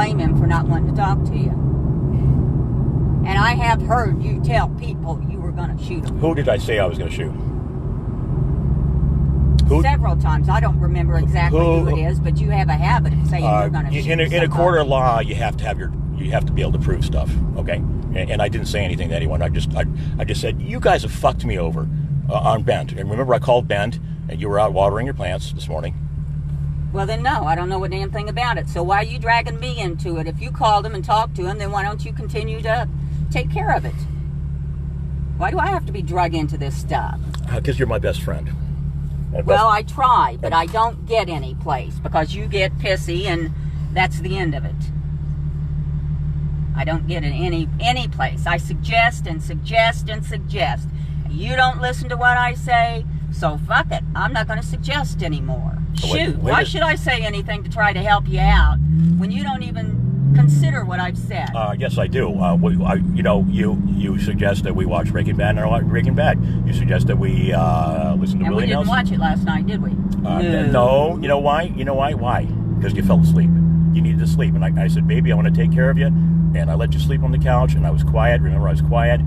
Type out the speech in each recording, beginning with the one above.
blame him for not wanting to talk to you. And I have heard you tell people you were going to shoot him. Who did I say I was going to shoot? Several times. I don't remember exactly who it is, but you have a habit of saying you're going to shoot somebody. In a court of law, you have to be able to prove stuff, okay? And I didn't say anything to anyone. I just said, you guys have fucked me over on Bent. And remember, I called Bent, and you were out watering your plants this morning. Well, then, no, I don't know a damn thing about it. So why are you dragging me into it? If you called him and talked to him, then why don't you continue to take care of it? Why do I have to be drug into this stuff? Because you're my best friend. Well, I try, but I don't get any place because you get pissy, and that's the end of it. I don't get in any place. I suggest and suggest and suggest. You don't listen to what I say, so fuck it. I'm not going to suggest anymore. Shoot, why should I say anything to try to help you out when you don't even consider what I've said? Yes, I do. You suggest that we watch Breaking Bad, and I watch Breaking Bad. You suggest that we listen to Willie Nelson. And we didn't watch it last night, did we? No. You know why? Why? Because you fell asleep. You needed to sleep. And I said, baby, I want to take care of you. And I let you sleep on the couch, and I was quiet. Remember, I was quiet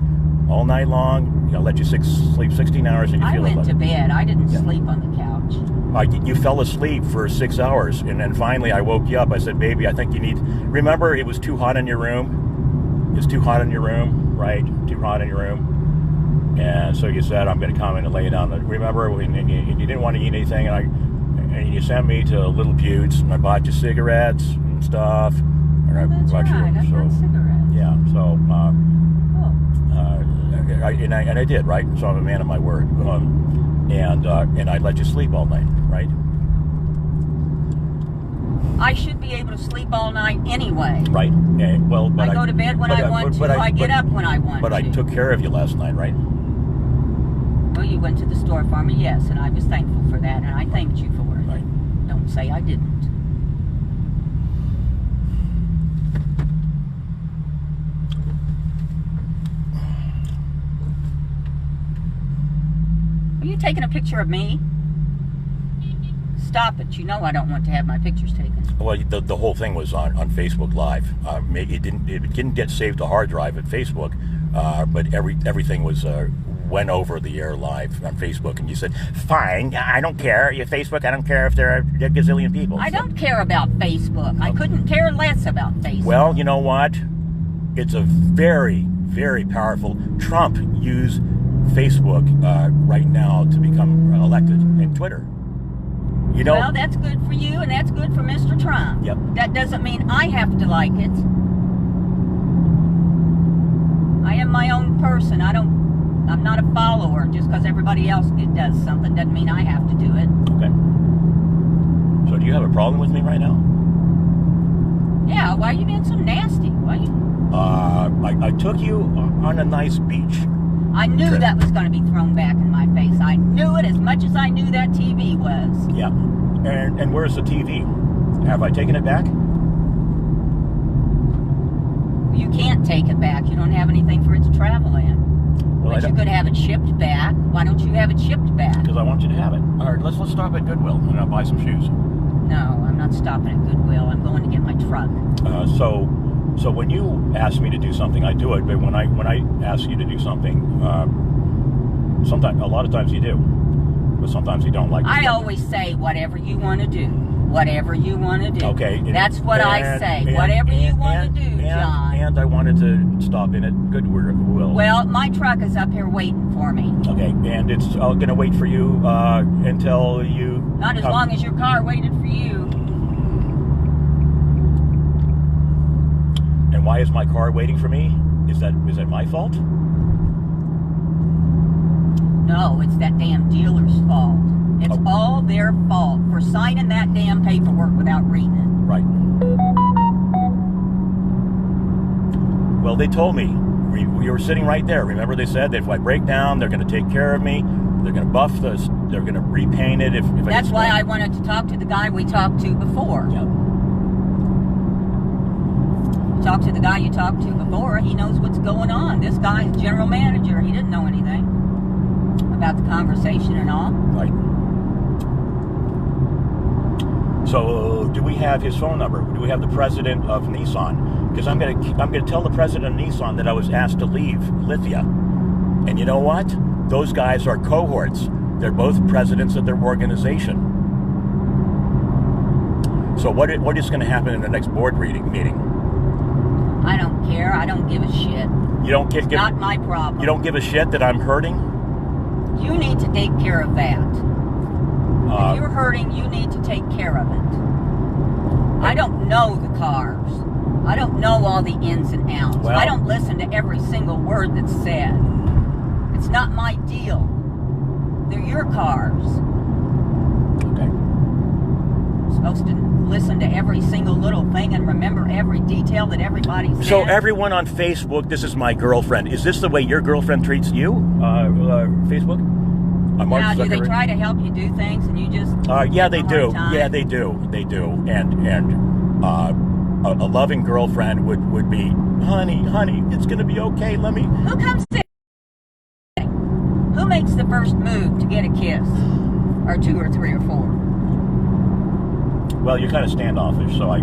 all night long. I let you sleep 16 hours, and you feel I went to bed. I didn't sleep on the couch. You fell asleep for 6 hours, and then finally I woke you up. I said, baby, I think you need... Remember, it was too hot in your room? It's too hot in your room, right? Too hot in your room. And so you said, I'm going to come in and lay down. Remember, and you didn't want to eat anything, and you sent me to Little Buttes, and I bought you cigarettes and stuff. And That's right. I got cigarettes. Yeah, so... I did, right? So I'm a man of my word. And I let you sleep all night, right? I should be able to sleep all night anyway. Right. Okay. Well, I go to bed when I want to. I get up when I want to. But I took care of you last night, right? Well, you went to the store for me, yes, and I was thankful for that, and I thanked you for it. Right. Don't say I didn't. Are you taking a picture of me? Stop it. You know I don't want to have my pictures taken. Well, the whole thing was on Facebook Live. It didn't get saved to hard drive at Facebook, but everything was went over the air live on Facebook. And you said, fine, I don't care. You Facebook, I don't care if there are a gazillion people. I don't care about Facebook. I couldn't care less about Facebook. Well, you know what? It's a very, very powerful... Trump used Facebook right now to become elected, and Twitter. You know, well, that's good for you, and that's good for Mr. Trump. Yep. That doesn't mean I have to like it. I am my own person. I'm not a follower. Just because everybody else does something doesn't mean I have to do it. Okay. So do you have a problem with me right now? Yeah, why are you being so nasty? Why you... I took you on a nice beach. I knew that was going to be thrown back in my face. I knew it as much as I knew that TV was. Yeah. And where's the TV? Have I taken it back? You can't take it back. You don't have anything for it to travel in. Well, but you could have it shipped back. Why don't you have it shipped back? Because I want you to have it. All right, let's stop at Goodwill, and I'll buy some shoes. No, I'm not stopping at Goodwill. I'm going to get my truck. So when you ask me to do something, I do it. But when I ask you to do something, a lot of times you do, but sometimes you don't like. I always say whatever you want to do. Whatever you want to do. Okay. That's what I say. Whatever you want to do, John. And I wanted to stop in at Goodwill. Well, my truck is up here waiting for me. Okay, and it's going to wait for you until you... Not as long as your car waited for you. And why is my car waiting for me? Is that my fault? No, it's that damn dealer's fault. It's all their fault for signing that damn paperwork without reading it. Right. Well, they told me. We were sitting right there. Remember, they said that if I break down, they're going to take care of me. They're going to buff this. They're going to repaint it. If That's why I wanted to talk to the guy we talked to before. Yep. Talk to the guy you talked to before. He knows what's going on. This guy's general manager. He didn't know anything about the conversation and all. Right. So, do we have his phone number? Do we have the president of Nissan? Because I'm gonna tell the president of Nissan that I was asked to leave Lithia. And you know what? Those guys are cohorts. They're both presidents of their organization. So what is going to happen in the next board meeting? I don't care. I don't give a shit. You don't give. It's not my problem. You don't give a shit that I'm hurting? You need to take care of that. If you're hurting, you need to take care of it. I don't know the cars. I don't know all the ins and outs. Well, I don't listen to every single word that's said. It's not my deal. They're your cars. Okay. I'm supposed to listen to every single little thing and remember every detail that everybody said. So everyone on Facebook, this is my girlfriend. Is this the way your girlfriend treats you? Facebook? Now, do they try to help you do things and you just... yeah, they do. Yeah, they do. They do. And a loving girlfriend would be, honey, it's going to be okay. Let me... Who comes in? Who makes the first move to get a kiss? Or two or three or four? Well, you're kind of standoffish, so I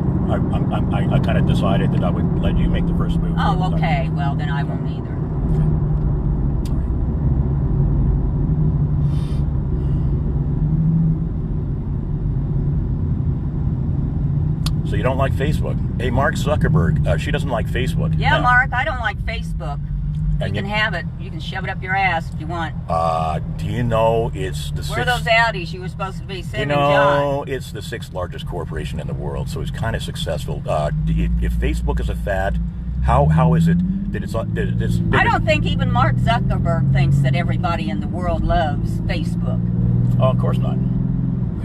kind of decided that I would let you make the first move. Oh, okay. Well, then I won't either. So you don't like Facebook? Hey, Mark Zuckerberg, she doesn't like Facebook. Yeah, Mark, I don't like Facebook. You And can have it. You can shove it up your ass if you want. Do you know it's the Where are those Audis you were supposed to be sending John? It's the 6th largest corporation in the world, so it's kind of successful. If Facebook is a fad, how is it that it's bigger? I don't think even Mark Zuckerberg thinks that everybody in the world loves Facebook. Oh, of course not.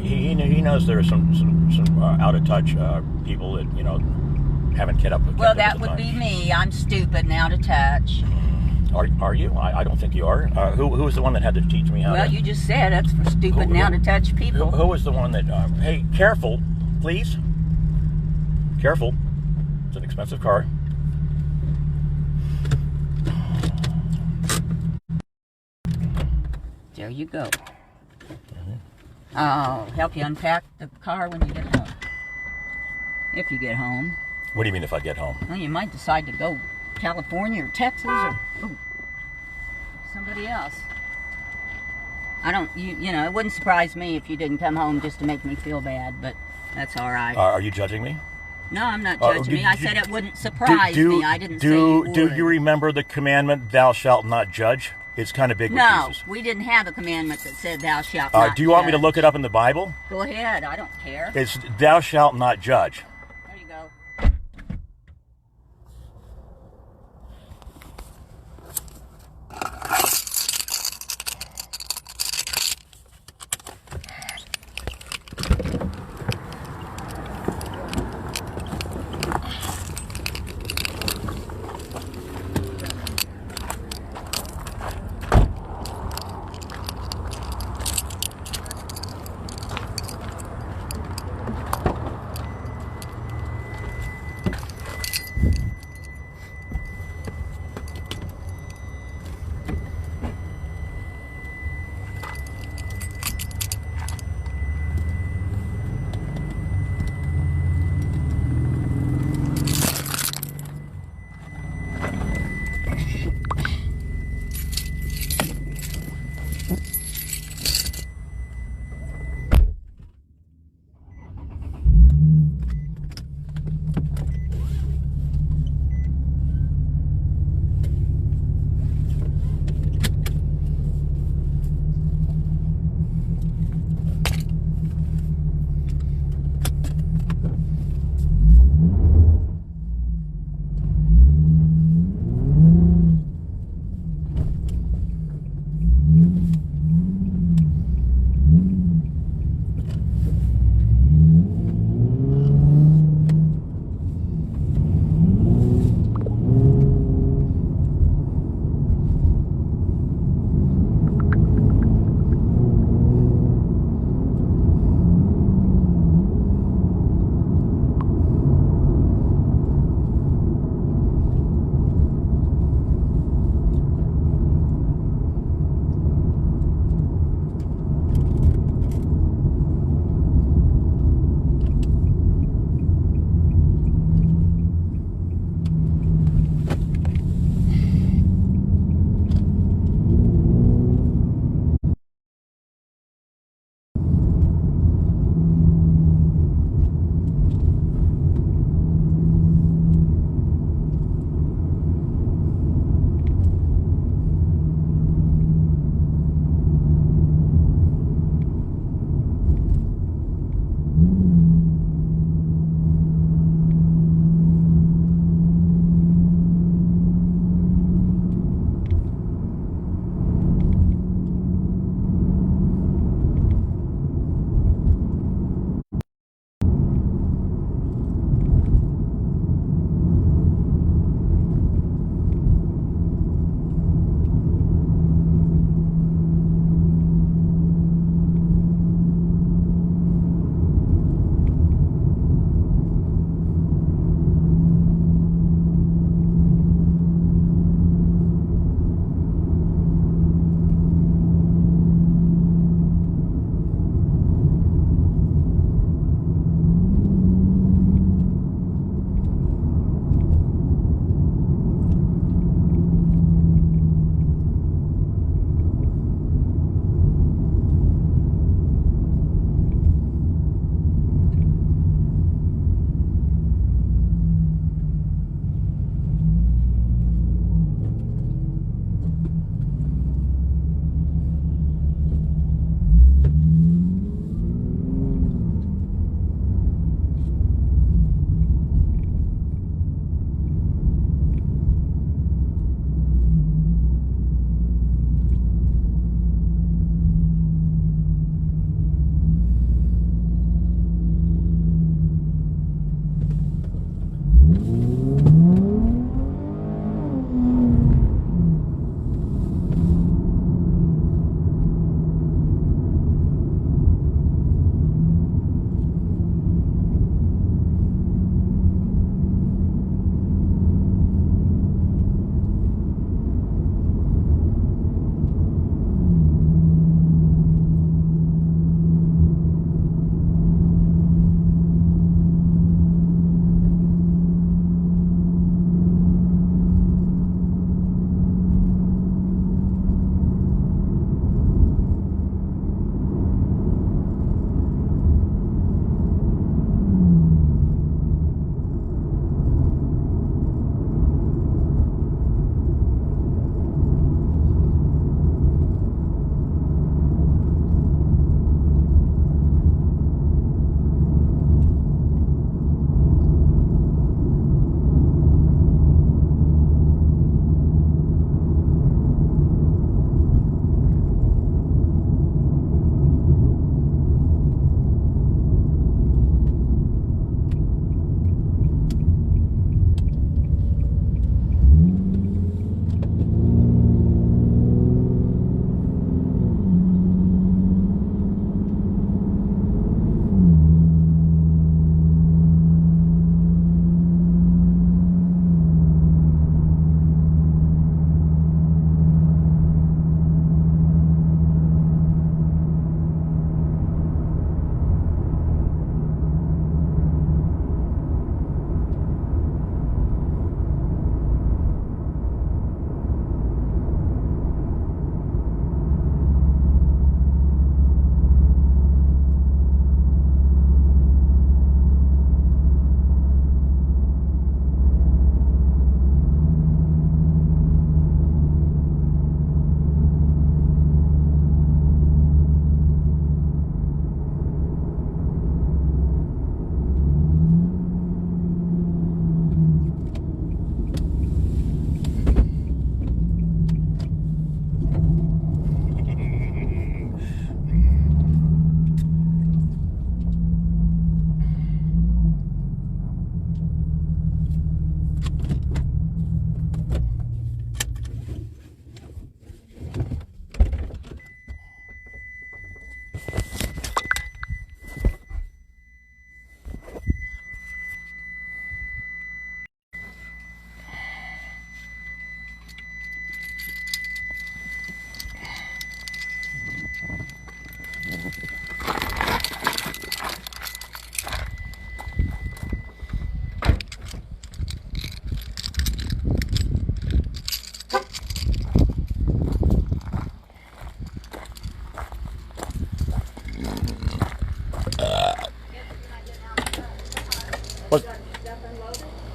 He knows there are some out of touch people that haven't kept up with. Well, that would be me. I'm stupid and out of touch. Are you? I don't think you are. Who was the one that had to teach me how to... Well, you just said that's for stupid and out-of-touch people. Who was the one that... hey, careful, please. Careful. It's an expensive car. There you go. I'll help you unpack the car when you get home. If you get home. What do you mean if I get home? Well, you might decide to go California or Texas or somebody else. I don't, it wouldn't surprise me if you didn't come home just to make me feel bad, but that's all right. Are you judging me? No, I'm not judging me. I said it wouldn't surprise me. I didn't say you would. Do you remember the commandment, thou shalt not judge? It's kind of big with Jesus. No, we didn't have a commandment that said thou shalt not judge. Do you want me to look it up in the Bible? Go ahead. I don't care. It's thou shalt not judge. There you go.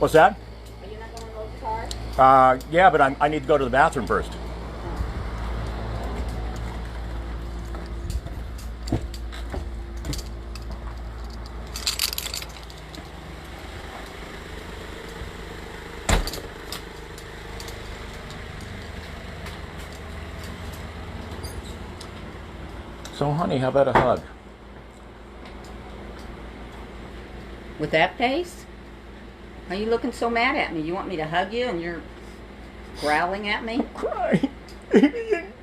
What's that? Are you not going to load the car? Yeah, but I need to go to the bathroom first. So, honey, how about a hug? With that face? Are you looking so mad at me? You want me to hug you and you're growling at me? I'm crying. You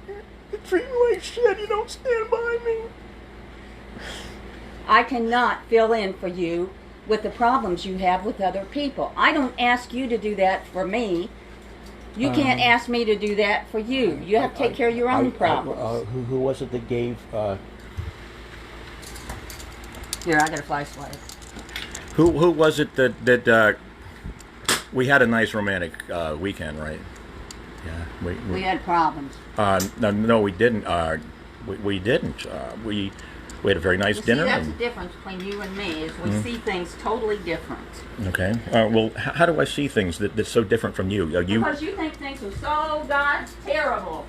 treat me like shit. You don't stand by me. I cannot fill in for you with the problems you have with other people. I don't ask you to do that for me. You can't ask me to do that for you. You have to take care of your own problems. Who was it that gave... Here, I got a flashlight. Who was it that we had a nice romantic weekend, right? Yeah, we had problems. No, we didn't. We didn't. We had a very nice dinner. See, that's the difference between you and me, is we see things totally different. Okay. Well, how do I see things that's so different from you? Because you think things are so terrible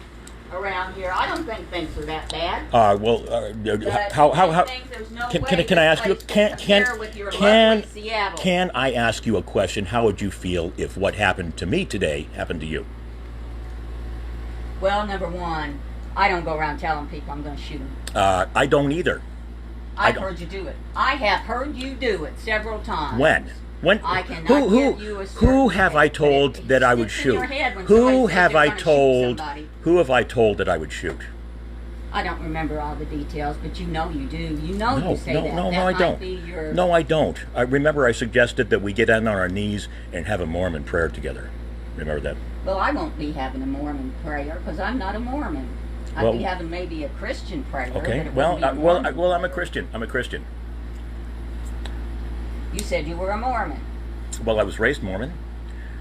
around here. I don't think things are that bad. Can I ask you? Can I ask you a question? How would you feel if what happened to me today happened to you? Well, number one, I don't go around telling people I'm going to shoot them. I don't either. I've heard you do it. I have heard you do it several times. When? I cannot give you a who have I told that I would shoot? Who have I told that I would shoot? I don't remember all the details, but you know you do. You know you say that. No, I don't. No, I don't. I remember I suggested that we get down on our knees and have a Mormon prayer together. Remember that? Well, I won't be having a Mormon prayer because I'm not a Mormon. I'd be having maybe a Christian prayer. Okay. Well, I'm a Christian. I'm a Christian. You said you were a Mormon. Well, I was raised Mormon.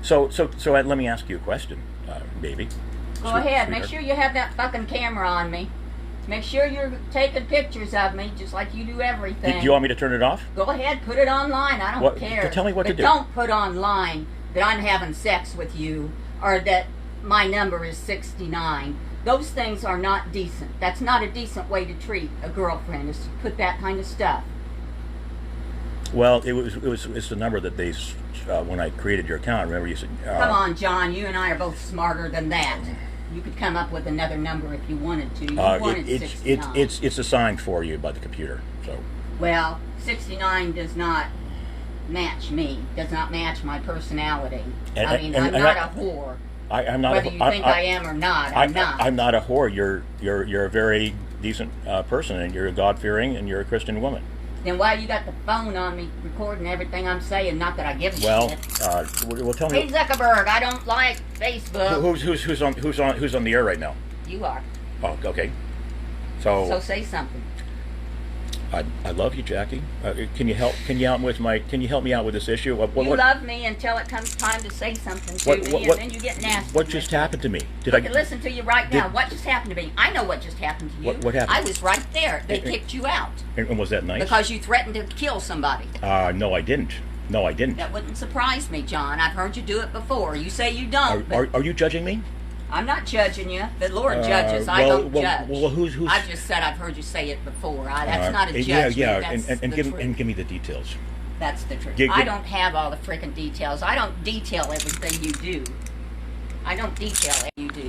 So let me ask you a question, baby. Go ahead. Make sure you have that fucking camera on me. Make sure you're taking pictures of me, just like you do everything. Do you want me to turn it off? Go ahead, put it online. I don't care. Tell me what to do. Don't put online that I'm having sex with you or that my number is 69. Those things are not decent. That's not a decent way to treat a girlfriend, is to put that kind of stuff. Well, it's the number that they when I created your account. Remember you said? Come on, John. You and I are both smarter than that. You could come up with another number if you wanted to. You wanted 69. It's assigned for you by the computer. So. Well, 69 does not match me. Does not match my personality. I'm not a whore. I'm not. Whether you think I am or not, I'm not. I'm not a whore. You're a very decent person, and you're a God-fearing, and you're a Christian woman. Then why you got the phone on me recording everything I'm saying? Not that I give a shit. Well, tell me. Hey Zuckerberg, I don't like Facebook. Who's on the air right now? You are. Oh, okay. So say something. I love you, Jackie. Can you help me out with this issue? You love me until it comes time to say something to me, and then you get nasty. What just happened to me? I can listen to you right now. What just happened to me? I know what just happened to you. What happened? I was right there. They kicked you out. And was that nice? Because you threatened to kill somebody. No, I didn't. No, I didn't. That wouldn't surprise me, John. I've heard you do it before. You say you don't. Are you judging me? I'm not judging you. The Lord judges. I don't judge. Well, who's? I just said I've heard you say it before. That's not a judgment. And give me the details. That's the truth. I don't have all the freaking details. I don't detail everything you do. I don't detail everything you do.